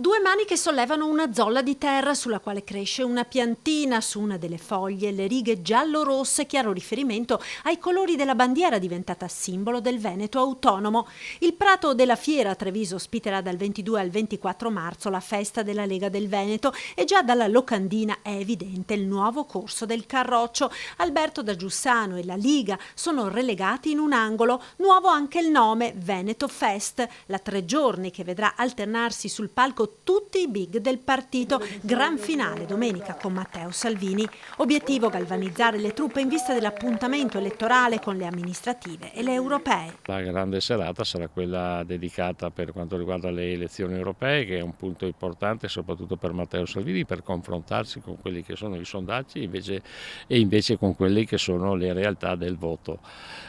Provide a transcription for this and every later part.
Due mani che sollevano una zolla di terra sulla quale cresce una piantina. Su una delle foglie le righe giallo-rosse, chiaro riferimento ai colori della bandiera diventata simbolo del Veneto autonomo. Il prato della Fiera a Treviso ospiterà dal 22 al 24 marzo la festa della Lega del Veneto e già dalla locandina è evidente il nuovo corso del Carroccio. Alberto da Giussano e la Liga sono relegati in un angolo. Nuovo anche il nome, Veneto Fest, la 3 giorni che vedrà alternarsi sul palco tutti i big del partito. Gran finale domenica con Matteo Salvini. Obiettivo: galvanizzare le truppe in vista dell'appuntamento elettorale con le amministrative e le europee. La grande serata sarà quella dedicata per quanto riguarda le elezioni europee, che è un punto importante soprattutto per Matteo Salvini, per confrontarsi con quelli che sono i sondaggi e invece con quelli che sono le realtà del voto,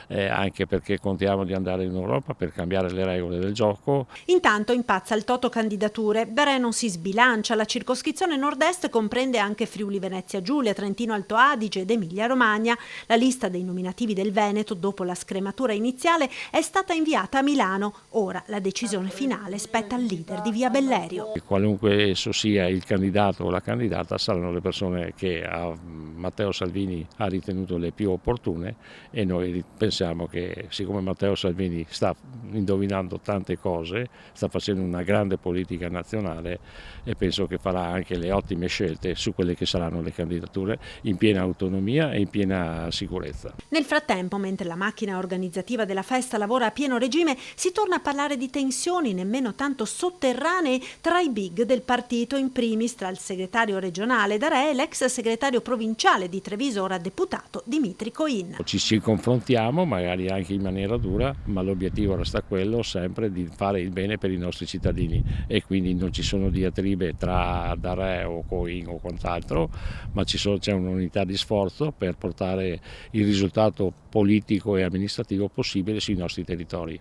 anche perché contiamo di andare in Europa per cambiare le regole del gioco. Intanto impazza il toto candidature. Darè non si sbilancia. La circoscrizione nord-est comprende anche Friuli Venezia Giulia, Trentino Alto Adige ed Emilia Romagna. La lista dei nominativi del Veneto, dopo la scrematura iniziale, è stata inviata a Milano. Ora la decisione finale spetta al leader di Via Bellerio. Qualunque esso sia il candidato o la candidata, saranno le persone che Matteo Salvini ha ritenuto le più opportune, e noi pensiamo che, siccome Matteo Salvini sta indovinando tante cose, sta facendo una grande politica nazionale, e penso che farà anche le ottime scelte su quelle che saranno le candidature, in piena autonomia e in piena sicurezza. Nel frattempo, mentre la macchina organizzativa della festa lavora a pieno regime, si torna a parlare di tensioni nemmeno tanto sotterranee tra i big del partito, in primis tra il segretario regionale Darè e l'ex segretario provinciale di Treviso, ora deputato, Dimitri Coin. Ci confrontiamo, magari anche in maniera dura, ma l'obiettivo resta quello sempre di fare il bene per i nostri cittadini, e quindi non ci sono diatribe tra Darè o Coin o quant'altro, ma c'è un'unità di sforzo per portare il risultato politico e amministrativo possibile sui nostri territori.